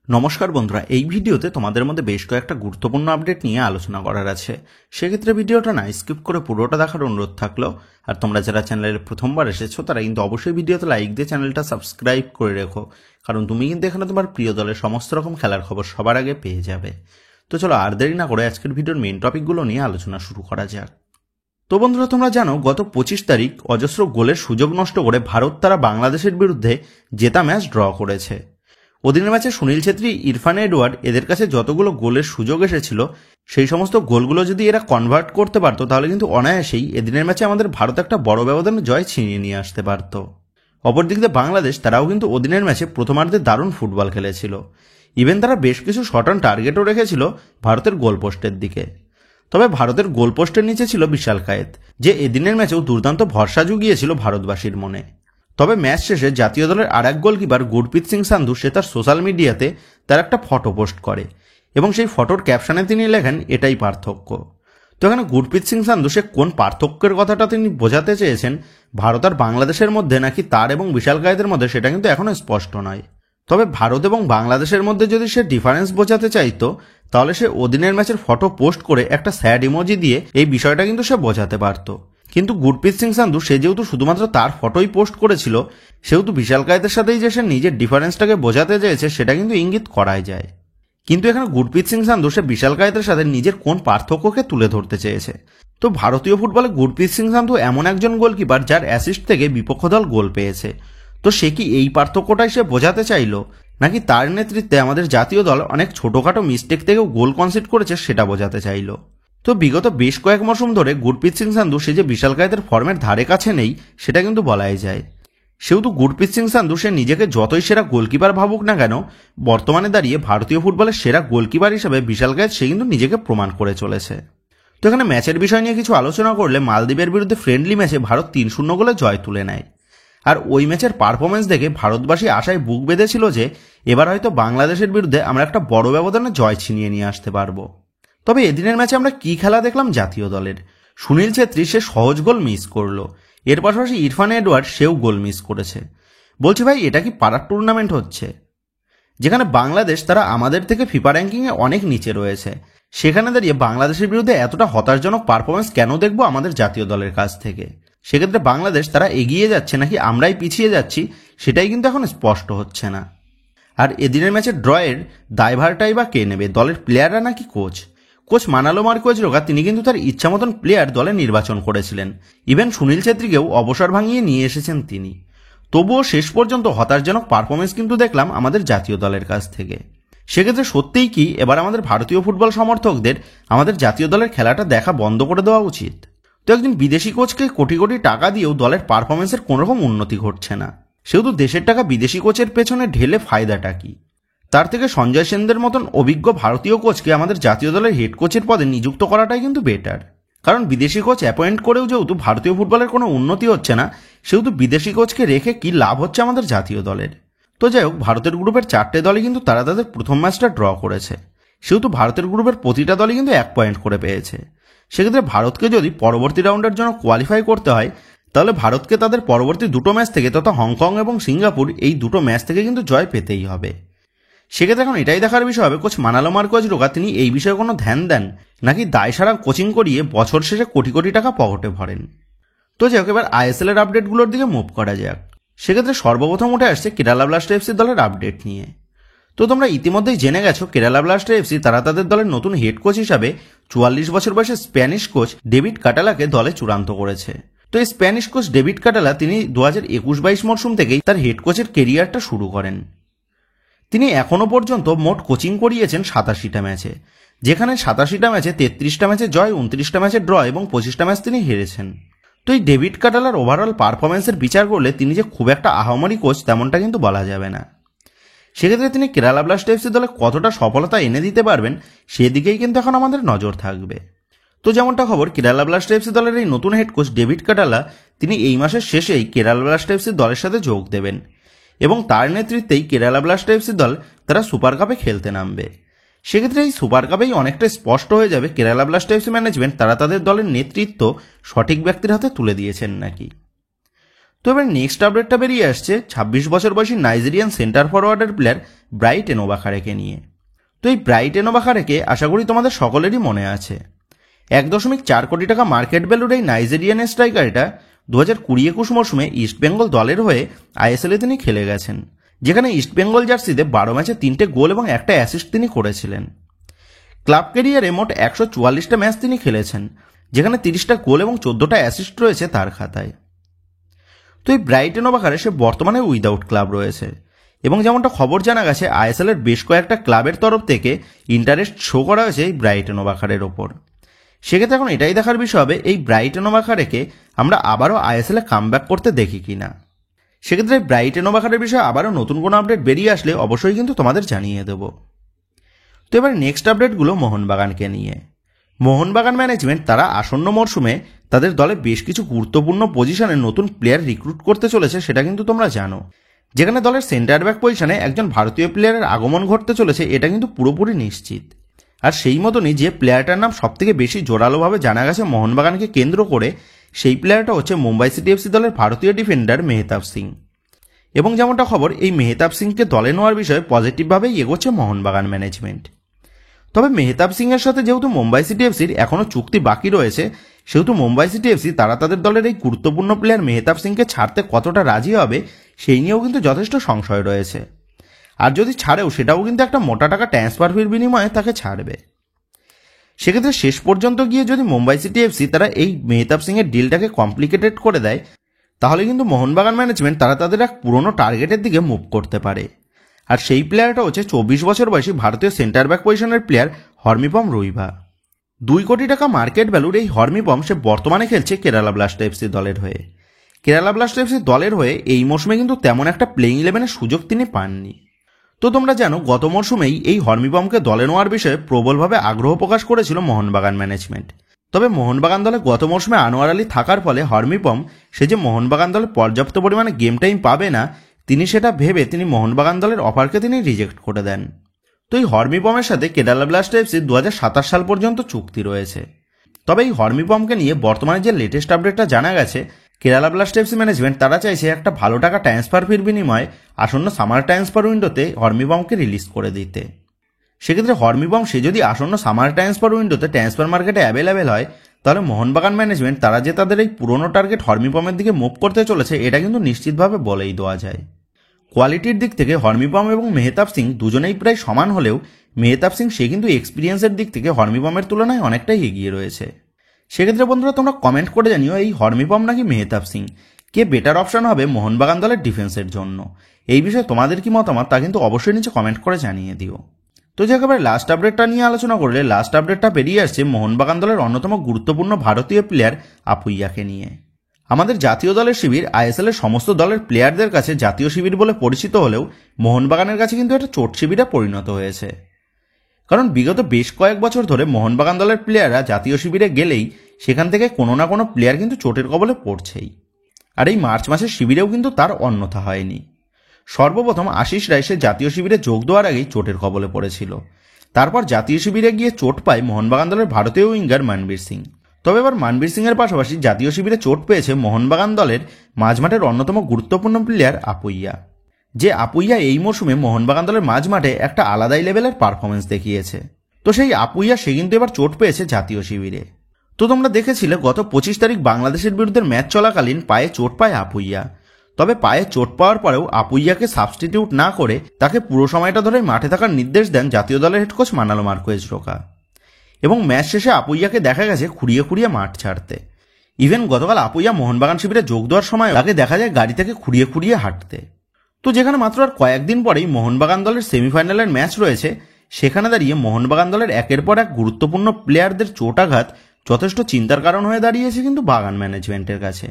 নমস্কার বন্ধুরা, এই ভিডিওতে তোমাদের মধ্যে বেশ কয়েকটা গুরুত্বপূর্ণ আপডেট নিয়ে আলোচনা করার আছে। সেক্ষেত্রে ভিডিওটা না স্কিপ করে পুরোটা দেখার অনুরোধ থাকলো। আর তোমরা যারা চ্যানেলে প্রথমবার এসেছো তারা কিন্তু অবশ্যই ভিডিওতে লাইক দিয়ে চ্যানেলটা সাবস্ক্রাইব করে রেখো, কারণ তুমি কিন্তু এখানে তোমার প্রিয় দলের সমস্ত রকম খেলার খবর সবার আগে পেয়ে যাবে। তো চলো আর দেরি না করে আজকের ভিডিওর মেইন টপিকগুলো নিয়ে আলোচনা শুরু করা যাক। তো বন্ধুরা, তোমরা জানো গত 25 তারিখ অজস্র গোলের সুযোগ নষ্ট করে ভারত তারা বাংলাদেশের বিরুদ্ধে জেতা ম্যাচ ড্র করেছে। ওদিনের ম্যাচে সুনীল ছেত্রী, ইরফান এডওয়ার্ড এদের কাছে যতগুলো গোলের সুযোগ এসেছিল সেই সমস্ত গোলগুলো যদি এরা কনভার্ট করতে পারতো তাহলে কিন্তু অনায়াসেই এদিনের ম্যাচে আমাদের ভারত একটা বড় ব্যবধানে জয় ছিনিয়ে নিয়ে আসতে পারত। অপরদিক দিয়ে বাংলাদেশ তারাও কিন্তু ওদিনের ম্যাচে প্রথমার্ধে দারুণ ফুটবল খেলেছিল। ইভেন তারা বেশ কিছু শট অন টার্গেটও রেখেছিল ভারতের গোলপোস্টের দিকে। তবে ভারতের গোলপোস্টের নিচে ছিল বিশাল কায়েত, যে এদিনের ম্যাচেও দুর্দান্ত ভরসা জুগিয়েছিল ভারতবাসীর মনে। তবে ম্যাচ শেষে জাতীয় দলের আর এক গোলকিপার গুরপ্রীত সিং সান্ধু সে তার সোশ্যাল মিডিয়াতে তার একটা ফটো পোস্ট করে এবং সেই ফটোর ক্যাপশনে তিনি লেখেন, এটাই পার্থক্য। তো এখানে গুরপ্রীত সিং সান্ধু সে কোন পার্থক্যের কথাটা তিনি বোঝাতে চেয়েছেন ভারত আর বাংলাদেশের মধ্যে নাকি তার এবং বিশাল কায়েতের মধ্যে, সেটা কিন্তু এখনো স্পষ্ট নয়। তবে ভারত এবং বাংলাদেশের মধ্যে যদি সে ডিফারেন্স বোঝাতে চাইতো তাহলে সে ওদিনের ম্যাচের ফটো পোস্ট করে একটা স্যাড ইমোজি দিয়ে এই বিষয়টা কিন্তু সে বোঝাতে পারত। কিন্তু গুরপ্রীত সিং সান্ধু সে যেহেতু শুধুমাত্র তার ফটোই পোস্ট করেছিল, সেহেতু বিশাল কায়েতের সাথেই যে সে নিজের ডিফারেন্সটাকে বোঝাতে চেয়েছে সেটা কিন্তু ইঙ্গিত করাই যায়। কিন্তু এখানে গুরপ্রীত সিং সান্ধু সে বিশাল কায়েতের সাথে নিজের কোন পার্থক্যকে তুলে ধরতে চেয়েছে। তো ভারতীয় ফুটবলে গুরপ্রীত সিং সান্ধু এমন একজন গোলকিপার যার অ্যাসিস্ট থেকে বিপক্ষ দল গোল পেয়েছে। তো সে কি এই পার্থক্যটাই সে বোঝাতে চাইলো, নাকি তার নেতৃত্বে আমাদের জাতীয় দল অনেক ছোটখাটো মিস্টেক থেকেও গোল কনসিড করেছে সেটা বোঝাতে চাইলো। তো বিগত বেশ কয়েক মৌসুম ধরে গুরপ্রীত সিং সান্ধু সে যে বিশাল কায়েতের ফর্মের ধারে কাছে নেই সেটা কিন্তু বলাই যায়। সেহেতু গুরপ্রীত সিং সান্ধু সে নিজেকে যতই সেরা গোলকিপার ভাবুক না কেন, বর্তমানে দাঁড়িয়ে ভারতীয় ফুটবলের সেরা গোলকিপার হিসেবে বিশাল কায়েত সে কিন্তু নিজেকে প্রমাণ করে চলেছে। তো এখানে ম্যাচের বিষয় নিয়ে কিছু আলোচনা করলে মালদ্বীপের বিরুদ্ধে ফ্রেন্ডলি ম্যাচে ভারত 3-0 গোলে জয় তুলে নেয়। আর ওই ম্যাচের পারফরমেন্স দেখে ভারতবাসী আশায় বুক বেঁধেছিল যে এবার হয়তো বাংলাদেশের বিরুদ্ধে আমরা একটা বড় ব্যবধানে জয় ছিনিয়ে নিয়ে আসতে পারবো। তবে এদিনের ম্যাচে আমরা কি খেলা দেখলাম জাতীয় দলের। সুনীল ছেত্রী সে সহজ গোল মিস করলো, এর পাশাপাশি ইরফান এডওয়ার্ড সেও গোল মিস করেছে। বলছি ভাই, এটা কি পাড়ার টুর্নামেন্ট হচ্ছে? যেখানে বাংলাদেশ তারা আমাদের থেকে ফিফা র্যাঙ্কিংয়ে অনেক নিচে রয়েছে, সেখানে দাঁড়িয়ে বাংলাদেশের বিরুদ্ধে এতটা হতাশজনক পারফরমেন্স কেন দেখবো আমাদের জাতীয় দলের কাছ থেকে? সেক্ষেত্রে বাংলাদেশ তারা এগিয়ে যাচ্ছে নাকি আমরাই পিছিয়ে যাচ্ছি সেটাই কিন্তু এখন স্পষ্ট হচ্ছে না। আর এদিনের ম্যাচের ড্রয়ের দায়ভারটাই বা কে নেবে, দলের প্লেয়াররা নাকি কোচ? কোচ মানালো মার্কোয়েজ রোগা তিনি কিন্তু তার ইচ্ছা মতন প্লেয়ার দলে নির্বাচন করেছিলেন। ইভেন সুনীল ছেত্রীকেও অবসর ভাঙিয়ে নিয়ে এসেছেন তিনি। তবুও শেষ পর্যন্ত হতাশজনক পারফরমেন্স কিন্তু দেখলাম আমাদের জাতীয় দলের কাছ থেকে। সেক্ষেত্রে সত্যিই কি এবার আমাদের ভারতীয় ফুটবল সমর্থকদের আমাদের জাতীয় দলের খেলাটা দেখা বন্ধ করে দেওয়া উচিত? তো একজন বিদেশি কোচকে কোটি কোটি টাকা দিয়েও দলের পারফরমেন্সের কোনোরকম উন্নতি ঘটছে না, সেহেতু দেশের টাকা বিদেশি কোচের পেছনে ঢেলে ফায়দাটা কি? তার থেকে সঞ্জয় সেনদের মতন অভিজ্ঞ ভারতীয় কোচকে আমাদের জাতীয় দলের হেড কোচের পদে নিযুক্ত করাটাই কিন্তু বেটার। কারণ বিদেশি কোচ অ্যাপয়েন্ট করেও যেহেতু ভারতীয় ফুটবলের কোনো উন্নতি হচ্ছে না, সেহেতু বিদেশি কোচকে রেখে কি লাভ হচ্ছে আমাদের জাতীয় দলের? তো যাই হোক, ভারতের গ্রুপের 4টে দলই কিন্তু তারা তাদের প্রথম ম্যাচটা ড্র করেছে, সেহেতু ভারতের গ্রুপের প্রতিটা দলই কিন্তু 1 পয়েন্ট করে পেয়েছে। সেক্ষেত্রে ভারতকে যদি পরবর্তী রাউন্ডের জন্য কোয়ালিফাই করতে হয় তাহলে ভারতকে তাদের পরবর্তী 2টো ম্যাচ থেকে তথা হংকং এবং সিঙ্গাপুর এই 2টো ম্যাচ থেকে কিন্তু জয় পেতেই হবে। সেক্ষেত্রে এখন এটাই দেখার বিষয় হবে কোচ মানালো মার্কোয়েজ রোগা তিনি এই বিষয়ে কোনো ধ্যান দেন নাকি দায়সারা কোচিং করিয়ে বছর শেষে কোটি কোটি টাকা পকেটে ভরেন। তো যাই হোক, এবার আইএসএল এর আপডেটগুলোর দিকে মুভ করা যাক। সেক্ষেত্রে সর্বপ্রথম উঠে আসছে কেরালা ব্লাস্টার এফসি দলের আপডেট নিয়ে। তো তোমরা ইতিমধ্যেই জেনে গেছো কেরালা ব্লাস্টার এফসি তারা তাদের দলের নতুন হেড কোচ হিসাবে 44 বছর বয়সে স্প্যানিশ কোচ ডেভিড কাটালাকে দলে চূড়ান্ত করেছে। তো এই স্প্যানিশ কোচ ডেভিড কাটালা তিনি 2021-22 মরশুম থেকেই তার হেড কোচের কেরিয়ারটা শুরু করেন। তিনি এখনো পর্যন্ত মোট কোচিং করিয়েছেন 87টা ম্যাচে, যেখানে 87টা ম্যাচে 33টা ম্যাচে জয়, 29টা ম্যাচে ড্র এবং 25টা ম্যাচ তিনি হেরেছেন। তো এই ডেভিড কাটালার ওভারঅল পারফরমেন্সের বিচার করলে তিনি যে খুব একটা আহামরি কোচ তেমনটা কিন্তু বলা যাবে না। সেক্ষেত্রে তিনি কেরালা ব্লাস্টার এফসি দলে কতটা সফলতা এনে দিতে পারবেন সেদিকেই কিন্তু এখন আমাদের নজর থাকবে। তো যেমনটা খবর, কেরালা ব্লাস্টার এফসি দলের এই নতুন হেড কোচ ডেভিড কাটালা তিনি এই মাসের শেষেই কেরালা ব্লাস্টার এফসি দলের সাথে যোগ দেবেন এবং তার নেতৃত্বেই কেরালা ব্লাস্টার এফসি দল তারা সুপার কাপে খেলতে নামবে। সেক্ষেত্রে এই সুপার কাপেই অনেকটা স্পষ্ট হয়ে যাবে কেরালা ব্লাস্টার এফসি ম্যানেজমেন্ট তারা তাদের দলের নেতৃত্ব সঠিক ব্যক্তির হাতে তুলে দিয়েছেন নাকি। তো এবার নেক্সট আপডেটটা বেরিয়ে আসছে 26 বছর বয়সী নাইজেরিয়ান সেন্টার ফরওয়ার্ডের প্লেয়ার ব্রাইট এনোবাখারেকে নিয়ে। তো এই ব্রাইট এনোবাখারেকে আশা করি তোমাদের সকলেরই মনে আছে। 1.4 কোটি টাকা মার্কেট ভ্যালুর এই নাইজেরিয়ান স্ট্রাইকারটা 2020-21 মৌসুমে ইস্টবেঙ্গল দলের হয়ে আইএসএলে তিনি খেলে গেছেন, যেখানে ইস্টবেঙ্গল জার্সিতে 12 ম্যাচে 3টে গোল এবং 1টা অ্যাসিস্ট তিনি করেছিলেন। ক্লাব ক্যারিয়ারে মোট 144টা ম্যাচ তিনি খেলেছেন, যেখানে 30টা গোল এবং 14টা অ্যাসিস্ট রয়েছে তার খাতায়। তো এই ব্রাইট এনোবাখারে সে বর্তমানে উইদাউট ক্লাব রয়েছে এবং যেমনটা খবর জানা গেছে আইএসএলের বেশ কয়েকটা ক্লাবের তরফ থেকে ইন্টারেস্ট শো করা হয়েছে এই ব্রাইট এনোবাখারের ওপর। সেক্ষেত্রে এখন এটাই দেখার বিষয় হবে এই ব্রাইট এনোবাখারেকে আমরা আবারও আইএসএলে কামব্যাক করতে দেখি কিনা। সেক্ষেত্রে ব্রাইট এনোবাখারের বিষয়ে আবারও নতুন কোনো আপডেট বেরিয়ে আসলে অবশ্যই কিন্তু তোমাদের জানিয়ে দেব। তো এবার নেক্সট আপডেটগুলো মোহনবাগানকে নিয়ে। মোহনবাগান ম্যানেজমেন্ট তারা আসন্ন মরশুমে তাদের দলে বেশ কিছু গুরুত্বপূর্ণ পজিশনে নতুন প্লেয়ার রিক্রুট করতে চলেছে, সেটা কিন্তু তোমরা জানো। যেখানে দলের সেন্টার ব্যাক পজিশনে একজন ভারতীয় প্লেয়ারের আগমন ঘটতে চলেছে এটা কিন্তু পুরোপুরি নিশ্চিত। আর সেই মতনই যে প্লেয়ারটার নাম সবথেকে বেশি জোরালোভাবে জানা গেছে মোহনবাগানকে কেন্দ্র করে, সেই প্লেয়ারটা হচ্ছে মুম্বাই সিটি এফসি দলের ভারতীয় ডিফেন্ডার মেহতাব সিং। এবং যেমনটা খবর এই মেহতাব সিংকে দলে নেওয়ার বিষয়ে পজিটিভভাবেই এগোচ্ছে মোহনবাগান ম্যানেজমেন্ট। তবে মেহতাব সিংয়ের সাথে যেহেতু মুম্বাই সিটি এফসির এখনও চুক্তি বাকি রয়েছে, সেহেতু মুম্বাই সিটি এফসি তারা তাদের দলের এই গুরুত্বপূর্ণ প্লেয়ার মেহতাব সিংকে ছাড়তে কতটা রাজি হবে সেই নিয়েও কিন্তু যথেষ্ট সংশয় রয়েছে। আর যদি ছাড়েও সেটাও কিন্তু একটা মোটা টাকা ট্রান্সফার ফির বিনিময়ে তাকে ছাড়বে। সেক্ষেত্রে শেষ পর্যন্ত গিয়ে যদি মুম্বাই সিটি এফসি তারা এই মেহতাব সিংয়ের ডিলটাকে কমপ্লিকেটেড করে দেয়, তাহলে কিন্তু মোহনবাগান ম্যানেজমেন্ট তারা তাদের এক পুরনো টার্গেটের দিকে মুভ করতে পারে। আর সেই প্লেয়ারটা হচ্ছে 24 বছর বয়সী ভারতীয় সেন্টার ব্যাক পজিশনের প্লেয়ার হরমিপম রুইভা। 2 কোটি টাকা মার্কেট ভ্যালুর এই হরমিপম সে বর্তমানে খেলছে কেরালা ব্লাস্টার এফসি দলের হয়ে। কেরালা ব্লাস্টার এফসি দলের হয়ে এই মরশুমে কিন্তু তেমন একটা প্লেইং ইলেভেনের সুযোগ তিনি পাননি। তো তোমরা জানো গত মরশুমেই এই হরমিপমকে দলে নেওয়ার বিষয়ে প্রবলভাবে আগ্রহ প্রকাশ করেছিল মোহনবাগান ম্যানেজমেন্ট। তবে মোহনবাগান দলে গত মরশুমে আনোয়ার আলী থাকার ফলে হরমিপম সে যে মোহনবাগান দলে পর্যাপ্ত পরিমাণে গেম টাইম পাবে না, তিনি সেটা ভেবে তিনি মোহনবাগান দলের অফারকে তিনি রিজেক্ট করে দেন। তো এই হরমিপমের সাথে কেরালা ব্লাস্টার এফসির 2027 সাল পর্যন্ত চুক্তি রয়েছে। তবে এই হরমিপমকে নিয়ে বর্তমানে যে লেটেস্ট আপডেটটা জানা গেছে, কেরালা ব্লাস্টার এফসি ম্যানেজমেন্ট তারা চাইছে একটা ভালো টাকা ট্রান্সফার ফির বিনিময়ে আসন্ন সামার ট্রান্সফার উইন্ডোতে হরমিপমকে রিলিজ করে দিতে। সেক্ষেত্রে হরমিপম সে যদি আসন্ন সামার ট্রান্সফার উইন্ডোতে ট্রান্সফার মার্কেটে অ্যাভেলেবেল হয়, তাহলে মোহনবাগান ম্যানেজমেন্ট তারা যে তাদের এই পুরনো টার্গেট হরমিপমের দিকে মুভ করতে চলেছে এটা কিন্তু নিশ্চিতভাবে বলেই দেওয়া যায়। কোয়ালিটির দিক থেকে হরমিপম এবং মেহতাব সিং দুজনেই প্রায় সমান হলেও মেহতাব সিং সে কিন্তু এক্সপিরিয়েন্সের দিক থেকে হরমিপমের তুলনায় অনেকটাই এগিয়ে রয়েছে। সেক্ষেত্রে বন্ধুরা তোমরা কমেন্ট করে জানিও এই হরমিপম নাকি মেহতাব সিং কে বেটার অপশন হবে মোহনবাগান দলের ডিফেন্সের জন্য। এই বিষয়ে তোমাদের কি মতামত তা কিন্তু অবশ্যই নিচে কমেন্ট করে জানিয়ে দিও। তো যে একেবারে লাস্ট আপডেটটা নিয়ে আলোচনা করলে লাস্ট আপডেটটা বেরিয়ে আসছে মোহনবাগান দলের অন্যতম গুরুত্বপূর্ণ ভারতীয় প্লেয়ার আপুইয়াকে নিয়ে। আমাদের জাতীয় দলের শিবির আইএসএল এর সমস্ত দলের প্লেয়ারদের কাছে জাতীয় শিবির বলে পরিচিত হলেও মোহনবাগানের কাছে কিন্তু এটা চোট শিবিরে পরিণত হয়েছে। কারণ বিগত বেশ কয়েক বছর ধরে মোহনবাগান দলের প্লেয়াররা জাতীয় শিবিরে গেলেই সেখান থেকে কোনো না কোনো প্লেয়ার কিন্তু চোটের কবলে পড়ছেই। আর এই মার্চ মাসের শিবিরেও কিন্তু তার অন্যথা হয়নি। সর্বপ্রথম আশিস রায় সে জাতীয় শিবিরে যোগ দেওয়ার আগেই চোটের কবলে পড়েছিল। তারপর জাতীয় শিবিরে গিয়ে চোট পায় মোহনবাগান দলের ভারতীয় উইঙ্গার মনবীর সিং। তবে এবার মনবীর সিংয়ের পাশাপাশি জাতীয় শিবিরে চোট পেয়েছে মোহনবাগান দলের মাঝমাঠের অন্যতম গুরুত্বপূর্ণ প্লেয়ার আপুইয়া। যে আপুইয়া এই মরশুমে মোহনবাগান দলের মাঝমাঠে একটা আলাদাই লেভেলের পারফরমেন্স দেখিয়েছে। তো সেই আপুইয়া সে কিন্তু এবার চোট পেয়েছে জাতীয় শিবিরে। তো তোমরা দেখেছিলে গত 25 তারিখ বাংলাদেশের বিরুদ্ধে ম্যাচ চলাকালীন পায়ে চোট পায় আপুইয়া। তবে পায়ে চোট পাওয়ার পরেও আপুইয়াকে সাবস্টিটিউট না করে তাকে পুরো সময়টা ধরে মাঠে থাকার নির্দেশ দেন জাতীয় দলের হেড কোচ মানালো মার্কোয়েজ রোকা। এবং ম্যাচ শেষে আপুইয়াকে দেখা গেছে খুঁড়িয়ে খুঁড়িয়ে মাঠ ছাড়তে। ইভেন গতকাল আপুইয়া মোহনবাগান শিবিরে যোগ দেওয়ার সময় তাকে দেখা যায় গাড়ি থেকে খুঁড়িয়ে খুঁড়িয়ে হাঁটতে। তো যেখানে মাত্র আর কয়েকদিন পরেই মোহনবাগান দলের সেমিফাইনালের ম্যাচ রয়েছে, সেখানে দাঁড়িয়ে মোহনবাগান দলের একের পর এক গুরুত্বপূর্ণ প্লেয়ারদের চোটাঘাত যথেষ্ট চিন্তার কারণ হয়ে দাঁড়িয়েছে কিন্তু বাগান ম্যানেজমেন্টের কাছে।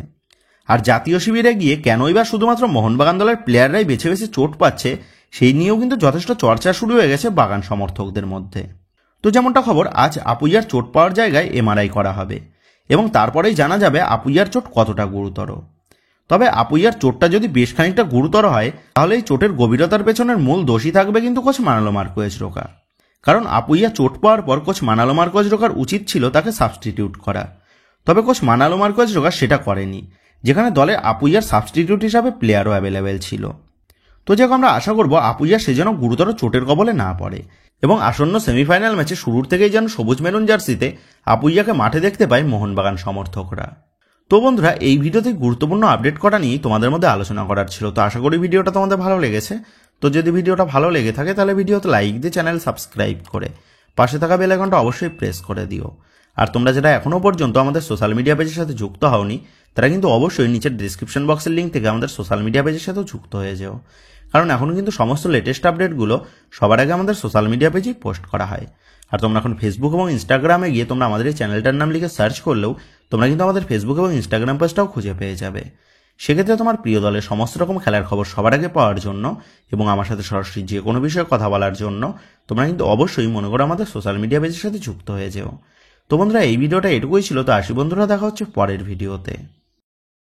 আর জাতীয় শিবিরে গিয়ে কেনই বা শুধুমাত্র মোহনবাগান দলের প্লেয়াররাই বেছে বেছে চোট পাচ্ছে সেই নিয়েও কিন্তু যথেষ্ট চর্চা শুরু হয়ে গেছে বাগান সমর্থকদের মধ্যে। তো যেমনটা খবর আজ আপুইয়ার চোট পাওয়ার জায়গায় এমআরআই করা হবে এবং তারপরেই জানা যাবে আপুইয়ার চোট কতটা গুরুতর। তবে আপুইয়ার চোটটা যদি বেশ খানিকটা গুরুতর হয় তাহলে এই চোটের গভীরতার পেছনের মূল দোষী থাকবে কিন্তু কোচ মানালো মার্কোয়েজ রোকা। কারণ আপুইয়া চোট পাওয়ার পর কোচ মানালো মার্কোয়েজ রোকার উচিত ছিল তাকে সাবস্টিটিউট করা। তবে কোচ মানালো মার্কোয়েজ রোকা সেটা করেনি। যেখানে দলে আপুইয়ার সাবস্টিটিউট হিসাবে প্লেয়ারও অ্যাভেলেবেল ছিল। তো যাক আমরা আশা করব আপুইয়া সে যেন গুরুতর চোটের কবলে না পড়ে এবং আসন্ন সেমিফাইনাল ম্যাচে শুরুর থেকেই যেন সবুজ মেরুন জার্সিতে আপুইয়াকে মাঠে দেখতে পায় মোহনবাগান সমর্থকরা। তো বন্ধুরা, এই ভিডিওতে গুরুত্বপূর্ণ আপডেট করা নিয়েই তোমাদের মধ্যে আলোচনা করার ছিল। তো আশা করি ভিডিওটা তোমাদের ভালো লেগেছে। তো যদি ভিডিওটা ভালো লেগে থাকে তাহলে ভিডিওতে লাইক দিয়ে চ্যানেল সাবস্ক্রাইব করে পাশে থাকা বেল আইকনটা অবশ্যই প্রেস করে দিও। আর তোমরা যারা এখনও পর্যন্ত আমাদের সোশ্যাল মিডিয়া পেজের সাথে যুক্ত হওনি তারা কিন্তু অবশ্যই নিচের ডিসক্রিপশন বক্সের লিঙ্ক থেকে আমাদের সোশ্যাল মিডিয়া পেজের সাথেও যুক্ত হয়ে যাও, কারণ এখন কিন্তু সমস্ত লেটেস্ট আপডেটগুলো সবার আগে আমাদের সোশ্যাল মিডিয়া পেজেই পোস্ট করা হয়। আর তোমরা এখন ফেসবুক এবং ইনস্টাগ্রামে গিয়ে তোমরা আমাদের এই চ্যানেলটার নাম লিখে সার্চ করলেও তোমরা কিন্তু আমাদের ফেসবুক এবং ইনস্টাগ্রাম পেজটাও খুঁজে পেয়ে যাবে। সেক্ষেত্রে তোমার প্রিয় দলের সমস্ত রকম খেলার খবর সবার আগে পাওয়ার জন্য এবং আমার সাথে সরাসরি যে কোনো বিষয়ে কথা বলার জন্য তোমরা কিন্তু অবশ্যই মনে করো আমাদের সোশ্যাল মিডিয়া পেজের সাথে যুক্ত হয়ে যেও। তো বন্ধুরা, এই ভিডিওটা এটুকুই ছিল। তো আসি বন্ধুরা, দেখা হচ্ছে পরের ভিডিওতে।